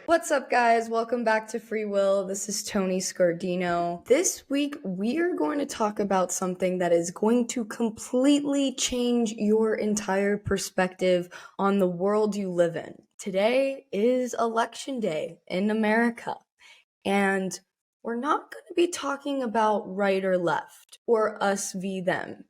What's up, guys? Welcome back to Free Will. This is Tony Scardino. This week, we are going to talk about something that is going to completely change your entire perspective on the world you live in. Today is Election Day in America, and we're not going to be talking about right or left or us v. them.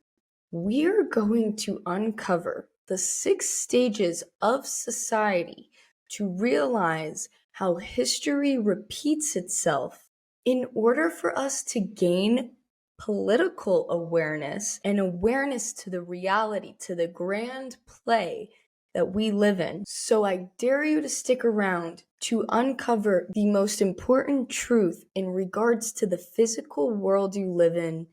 We're going to uncover the 6 stages of society to realize how history repeats itself in order for us to gain political awareness and awareness to the reality, to the grand play that we live in. So I dare you to stick around to uncover the most important truth in regards to the physical world you live in,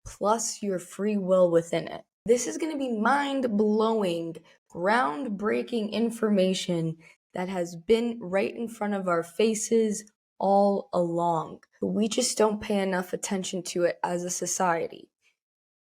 plus your free will within it. This is going to be mind-blowing, groundbreaking information that has been right in front of our faces all along. We just don't pay enough attention to it as a society,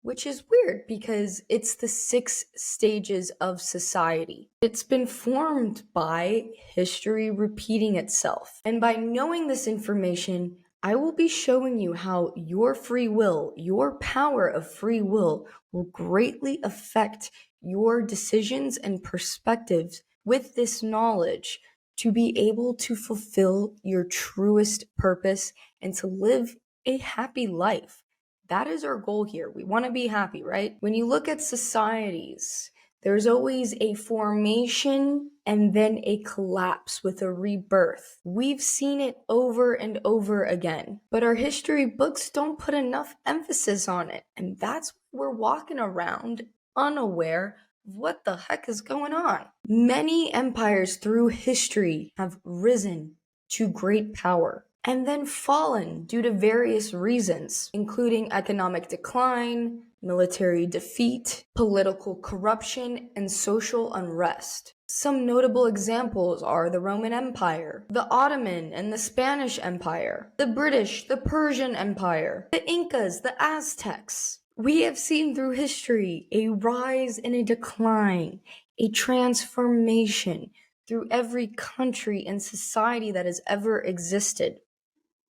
which is weird because it's the 6 stages of society. It's been formed by history repeating itself. And by knowing this information, I will be showing you how your free will, your power of free will greatly affect your decisions and perspectives with this knowledge to be able to fulfill your truest purpose and to live a happy life. That is our goal here. We want to be happy, right? When you look at societies, there's always a formation and then a collapse with a rebirth. We've seen it over and over again, but our history books don't put enough emphasis on it. And that's why we're walking around unaware of what the heck is going on. Many empires through history have risen to great power and then fallen due to various reasons, including economic decline, military defeat, political corruption, and social unrest. Some notable examples are the Roman Empire, the Ottoman and the Spanish Empire, the British, the Persian Empire, the Incas, the Aztecs. We have seen through history a rise and a decline, a transformation through every country and society that has ever existed.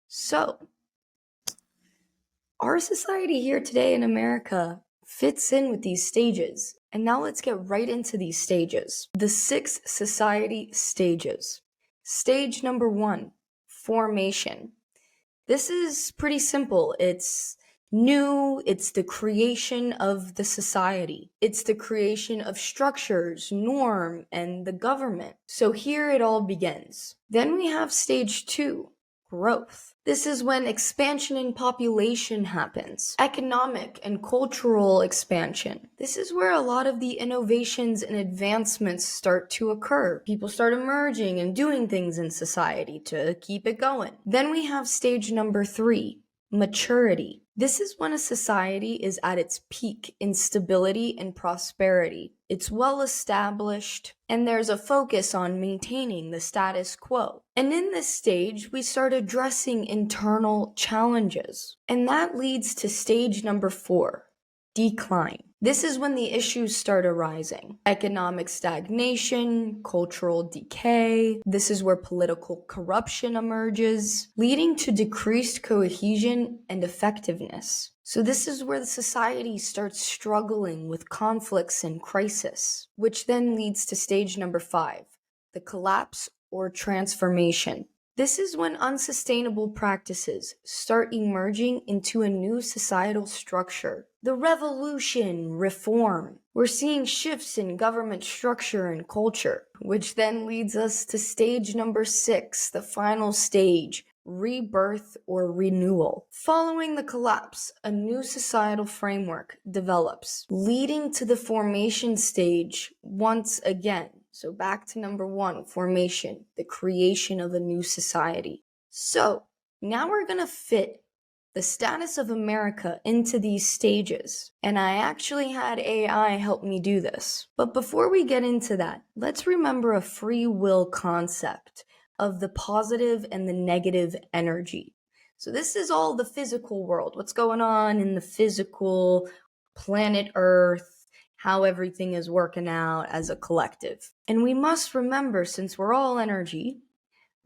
So, our society here today in America fits in with these stages. And now let's get right into these stages. The 6 society stages. Stage number 1, formation. This is pretty simple. It's new. It's the creation of the society. It's the creation of structures, norm, and the government. So here it all begins. Then we have stage 2. Growth. This is when expansion in population happens. Economic and cultural expansion. This is where a lot of the innovations and advancements start to occur. People start emerging and doing things in society to keep it going. Then we have stage number 3, maturity. This is when a society is at its peak in stability and prosperity. It's well established, and there's a focus on maintaining the status quo. And in this stage, we start addressing internal challenges. And that leads to stage number 4, decline. This is when the issues start arising. Economic stagnation, cultural decay. This is where political corruption emerges, leading to decreased cohesion and effectiveness. So this is where the society starts struggling with conflicts and crisis, which then leads to stage number 5, the collapse or transformation. This is when unsustainable practices start emerging into a new societal structure. The revolution, reform. We're seeing shifts in government structure and culture, which then leads us to stage number 6, the final stage, rebirth or renewal. Following the collapse, a new societal framework develops, leading to the formation stage once again. So back to number 1, formation, the creation of a new society. So now we're going to fit the status of America into these stages. And I actually had AI help me do this. But before we get into that, let's remember a free will concept of the positive and the negative energy. So this is all the physical world, what's going on in the physical planet Earth, how everything is working out as a collective. And we must remember, since we're all energy,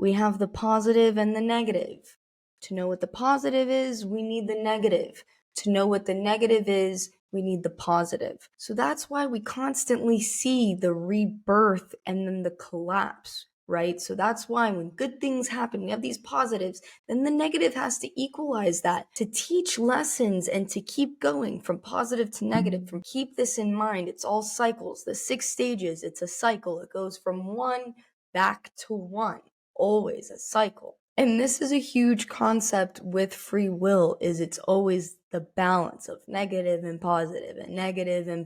we have the positive and the negative. To know what the positive is, we need the negative. To know what the negative is, we need the positive. So that's why we constantly see the rebirth and then the collapse, right? So that's why when good things happen, we have these positives, then the negative has to equalize that to teach lessons and to keep going from positive to negative. Keep this in mind. It's all cycles. The 6 stages, it's a cycle. It goes from 1 back to 1. Always a cycle. And this is a huge concept with free will, is it's always the balance of negative and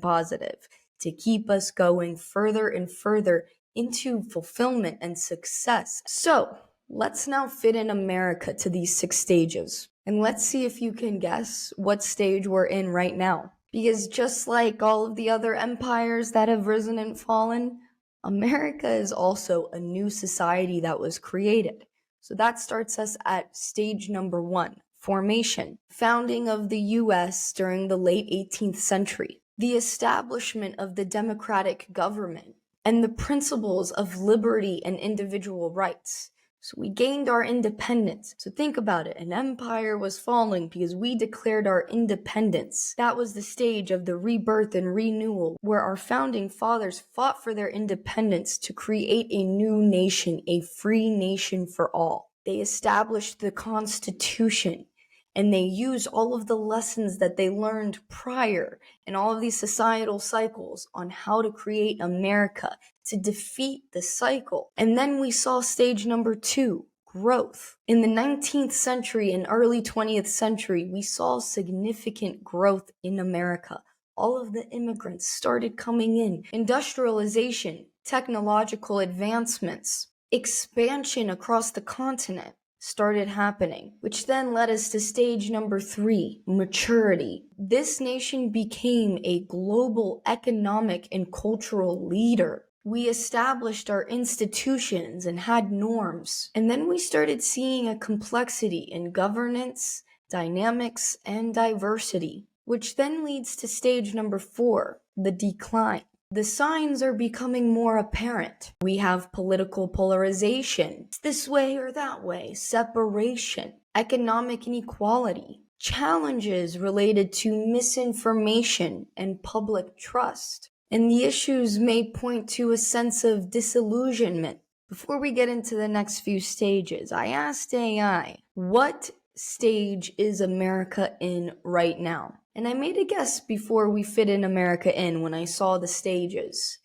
positive to keep us going further and further into fulfillment and success. So let's now fit in America to these 6 stages. And let's see if you can guess what stage we're in right now. Because just like all of the other empires that have risen and fallen, America is also a new society that was created. So that starts us at stage number 1, formation, founding of the US during the late 18th century, the establishment of the democratic government, and the principles of liberty and individual rights. So we gained our independence. So think about it. An empire was falling because we declared our independence. That was the stage of the rebirth and renewal, where our founding fathers fought for their independence to create a new nation, a free nation for all. They established the Constitution, and they used all of the lessons that they learned prior and all of these societal cycles on how to create America to defeat the cycle. And then we saw stage number 2, growth. In the 19th century and early 20th century, we saw significant growth in America. All of the immigrants started coming in. Industrialization, technological advancements, expansion across the continent started happening, which then led us to stage number 3, maturity. This nation became a global economic and cultural leader. We established our institutions and had norms. And then we started seeing a complexity in governance, dynamics, and diversity, which then leads to stage number 4, the decline. The signs are becoming more apparent. We have political polarization, this way or that way, separation, economic inequality, challenges related to misinformation and public trust. And the issues may point to a sense of disillusionment. Before we get into the next few stages, I asked AI, what stage is America in right now? And I made a guess before we fit in America in when I saw the stages.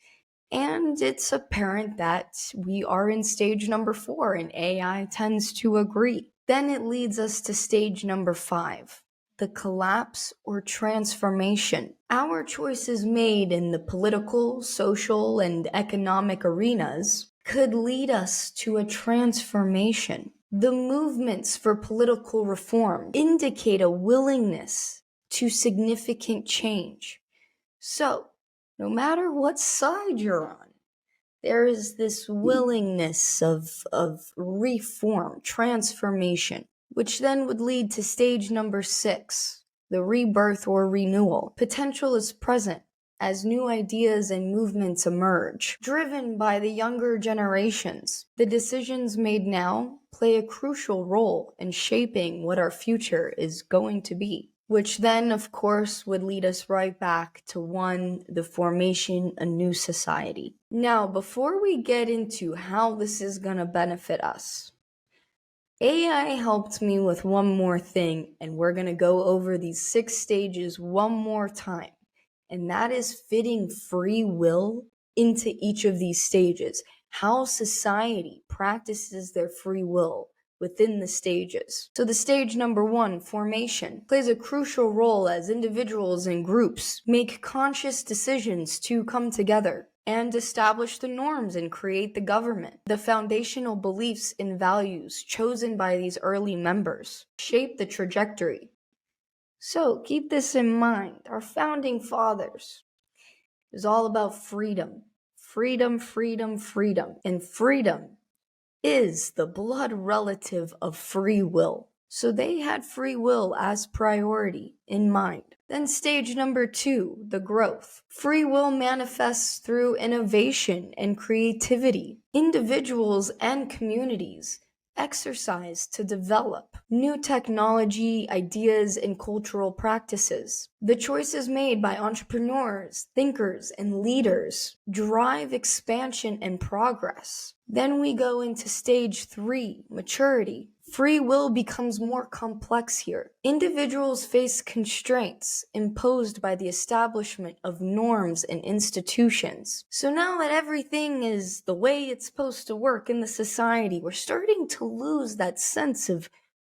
And it's apparent that we are in stage number 4, and AI tends to agree. Then it leads us to stage number 5, the collapse or transformation. Our choices made in the political, social, and economic arenas could lead us to a transformation. The movements for political reform indicate a willingness to significant change. So, no matter what side you're on, there is this willingness of reform, transformation, which then would lead to stage number 6, the rebirth or renewal. Potential is present as new ideas and movements emerge, driven by the younger generations. The decisions made now play a crucial role in shaping what our future is going to be, which then, of course, would lead us right back to 1, the formation, a new society. Now, before we get into how this is going to benefit us, AI helped me with one more thing, and we're going to go over these 6 stages one more time. And that is fitting free will into each of these stages, how society practices their free will within the stages. So the stage number 1, formation, plays a crucial role as individuals and groups make conscious decisions to come together and establish the norms and create the government. The foundational beliefs and values chosen by these early members shape the trajectory. So keep this in mind. Our founding fathers is all about freedom. Freedom, freedom, freedom. And freedom is the blood relative of free will. So they had free will as priority in mind. Then stage number 2, the growth. Free will manifests through innovation and creativity. Individuals and communities exercise to develop new technology, ideas, and cultural practices. The choices made by entrepreneurs, thinkers, and leaders drive expansion and progress. Then we go into stage 3, maturity. Free will becomes more complex here. Individuals face constraints imposed by the establishment of norms and institutions. So now that everything is the way it's supposed to work in the society, we're starting to lose that sense of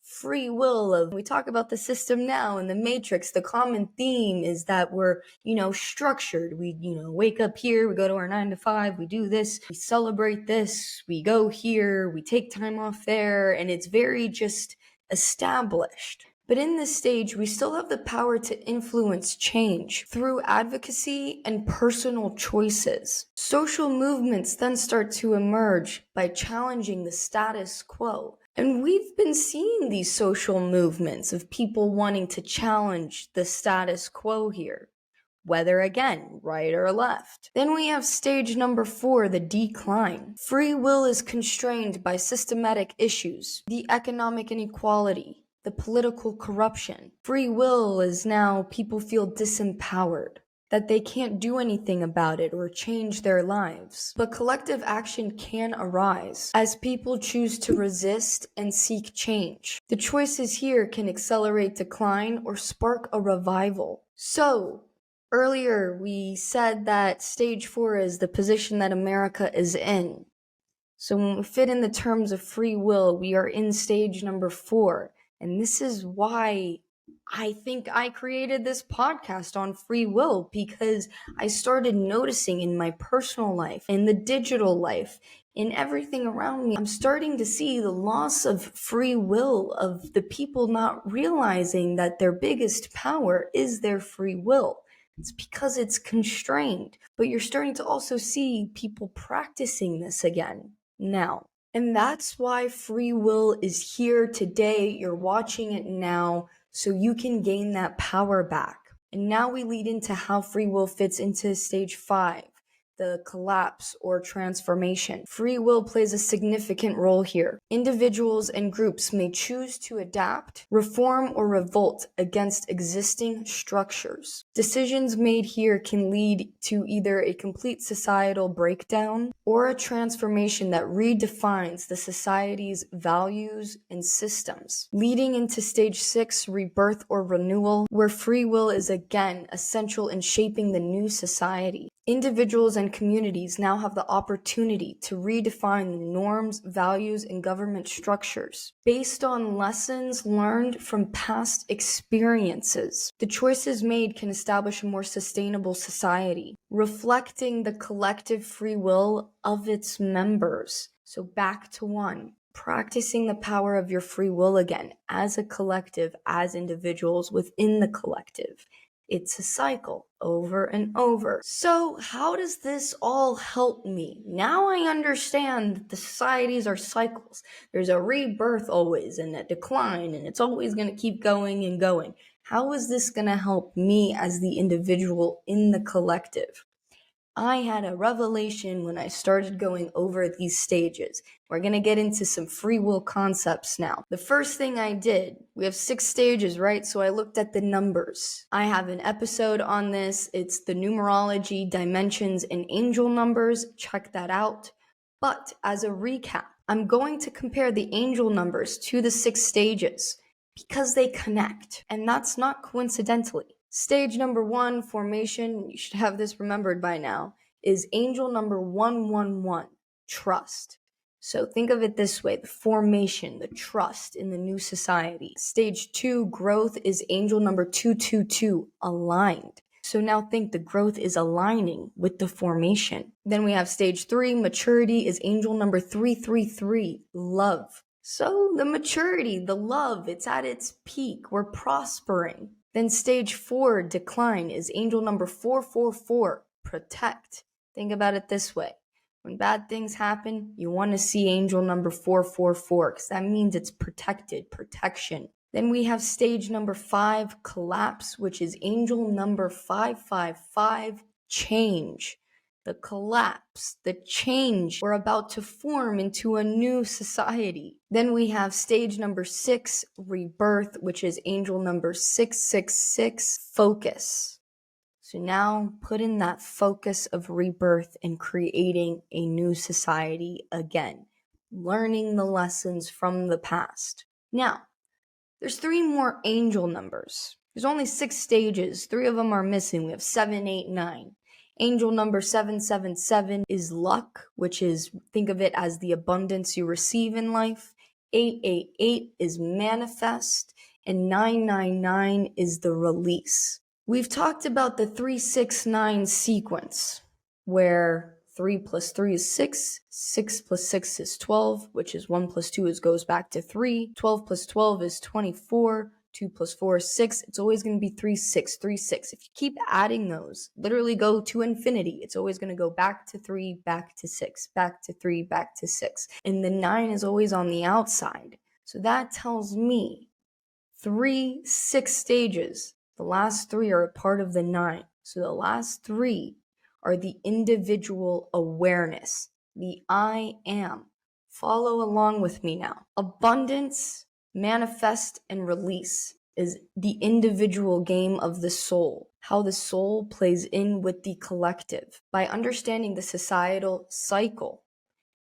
free will. Of we talk about the system now in the matrix, the common theme is that we're structured. We wake up here, we go to our 9 to 5, we do this, we celebrate this, we go here, we take time off there, and it's very just established. But in this stage, we still have the power to influence change through advocacy and personal choices. Social movements then start to emerge by challenging the status quo. And we've been seeing these social movements of people wanting to challenge the status quo here, whether again, right or left. Then we have stage number 4, the decline. Free will is constrained by systematic issues, the economic inequality, the political corruption. Free will is now people feel disempowered, that they can't do anything about it or change their lives. But collective action can arise as people choose to resist and seek change. The choices here can accelerate decline or spark a revival. So, earlier we said that stage 4 is the position that America is in. So when we fit in the terms of free will, we are in stage number 4. And this is why I think I created this podcast on free will, because I started noticing in my personal life, in the digital life, in everything around me, I'm starting to see the loss of free will, of the people not realizing that their biggest power is their free will. It's because it's constrained. But you're starting to also see people practicing this again now. And that's why free will is here today. You're watching it now, so you can gain that power back. And now we lead into how free will fits into stage 5, the collapse or transformation. Free will plays a significant role here. Individuals and groups may choose to adapt, reform, or revolt against existing structures. Decisions made here can lead to either a complete societal breakdown or a transformation that redefines the society's values and systems, leading into stage 6, rebirth or renewal, where free will is again essential in shaping the new society. Individuals and communities now have the opportunity to redefine the norms, values, and government structures based on lessons learned from past experiences. The choices made can establish a more sustainable society, reflecting the collective free will of its members. So back to 1. Practicing the power of your free will again as a collective, as individuals within the collective. It's a cycle over and over. So how does this all help me? Now I understand that the societies are cycles. There's a rebirth always and a decline, and it's always going to keep going and going. How is this going to help me as the individual in the collective? I had a revelation when I started going over these stages. We're going to get into some free will concepts now. The first thing I did, we have 6 stages, right? So I looked at the numbers. I have an episode on this. It's the numerology, dimensions, and angel numbers. Check that out. But as a recap, I'm going to compare the angel numbers to the 6 stages because they connect, and that's not coincidentally. Stage number 1, formation, you should have this remembered by now, is angel number 111, trust. So think of it this way, the formation, the trust in the new society. Stage 2, growth, is angel number 222, aligned. So now think the growth is aligning with the formation. Then we have stage 3, maturity, is angel number 333, love. So the maturity, the love, it's at its peak. We're prospering. Then stage 4, decline, is angel number 444, protect. Think about it this way. When bad things happen, you want to see angel number 444 because that means it's protected, protection. Then we have stage number 5, collapse, which is angel number 555, change. The collapse, the change. We're about to form into a new society. Then we have stage number 6, rebirth, which is angel number 666, focus. So now put in that focus of rebirth and creating a new society again, learning the lessons from the past. Now, there's 3 more angel numbers. There's only 6 stages. 3 of them are missing. We have 7, 8, 9. Angel number 777 is luck, which is, think of it as the abundance you receive in life. 888 is manifest, and 999 is the release. We've talked about the 369 sequence, where 3 plus 3 is 6, 6 plus 6 is 12, which is 1 plus 2 goes back to 3, 12 plus 12 is 24, 2 plus 4 is 6. It's always going to be 3, 6, 3, 6. If you keep adding those, literally go to infinity. It's always going to go back to 3, back to 6, back to 3, back to 6. And the 9 is always on the outside. So that tells me 3 6 stages. The last 3 are a part of the 9. So the last 3 are the individual awareness, the I am. Follow along with me now. Abundance, manifest, and release is the individual game of the soul, how the soul plays in with the collective. By understanding the societal cycle,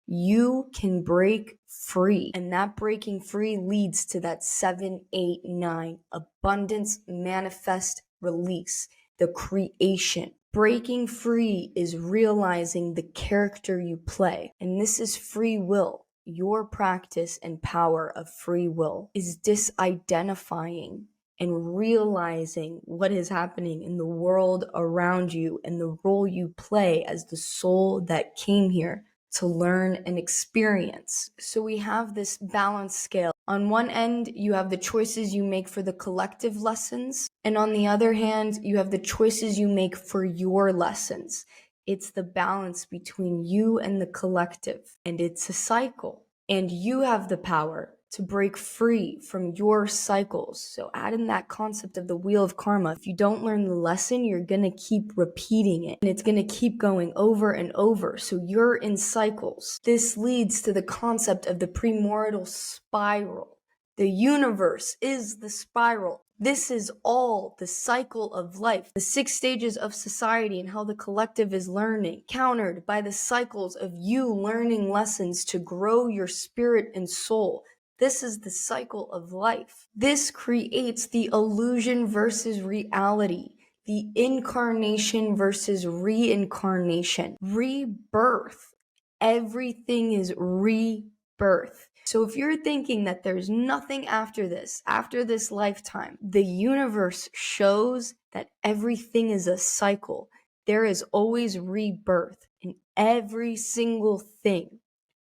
you can break free, and that breaking free leads to that 7, 8, 9, abundance, manifest, release, the creation. Breaking free is realizing the character you play, and this is free will. Your practice and power of free will is disidentifying and realizing what is happening in the world around you and the role you play as the soul that came here to learn and experience. So we have this balance scale. On one end, you have the choices you make for the collective lessons. And on the other hand, you have the choices you make for your lessons. It's the balance between you and the collective. And it's a cycle. And you have the power to break free from your cycles. So add in that concept of the wheel of karma. If you don't learn the lesson, you're going to keep repeating it, and it's going to keep going over and over. So you're in cycles. This leads to the concept of the primordial spiral. The universe is the spiral. This is all the cycle of life, the 6 stages of society and how the collective is learning, countered by the cycles of you learning lessons to grow your spirit and soul. This is the cycle of life. This creates the illusion versus reality, the incarnation versus reincarnation, rebirth. Everything is rebirth. So if you're thinking that there's nothing after this lifetime, the universe shows that everything is a cycle. There is always rebirth in every single thing.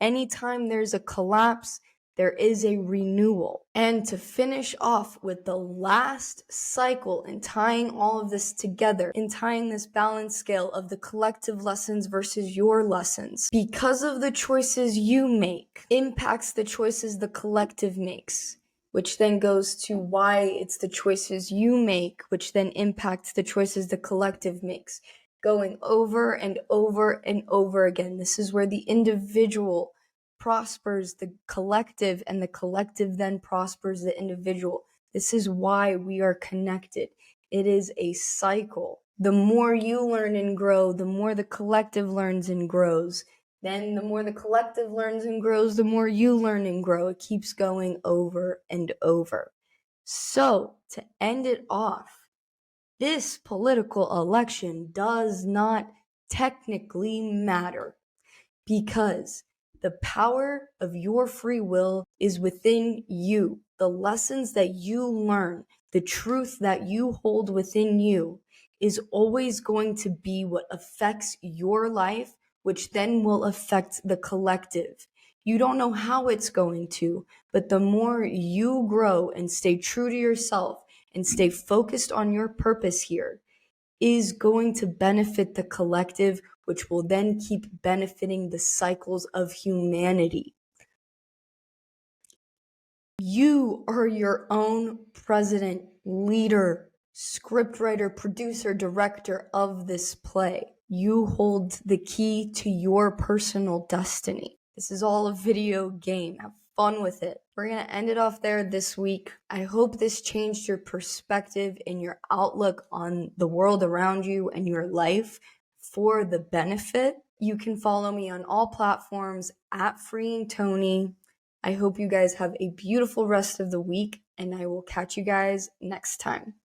Anytime there's a collapse, there is a renewal. And to finish off with the last cycle and tying all of this together and tying this balance scale of the collective lessons versus your lessons, because of the choices you make, impacts the choices the collective makes, which then goes to why it's the choices you make, which then impacts the choices the collective makes. Going over and over and over again. This is where the individual prospers the collective, and the collective then prospers the individual. This is why we are connected. It is a cycle. The more you learn and grow, the more the collective learns and grows. Then the more the collective learns and grows, the more you learn and grow. It keeps going over and over. So, to end it off, this political election does not technically matter, because the power of your free will is within you. The lessons that you learn, the truth that you hold within you is always going to be what affects your life, which then will affect the collective. You don't know how it's going to, but the more you grow and stay true to yourself and stay focused on your purpose here, is going to benefit the collective, which will then keep benefiting the cycles of humanity. You are your own president, leader, scriptwriter, producer, director of this play. You hold the key to your personal destiny. This is all a video game. Have fun with it. We're going to end it off there this week. I hope this changed your perspective and your outlook on the world around you and your life for the benefit. You can follow me on all platforms at Freeing Tony. I hope you guys have a beautiful rest of the week, and I will catch you guys next time.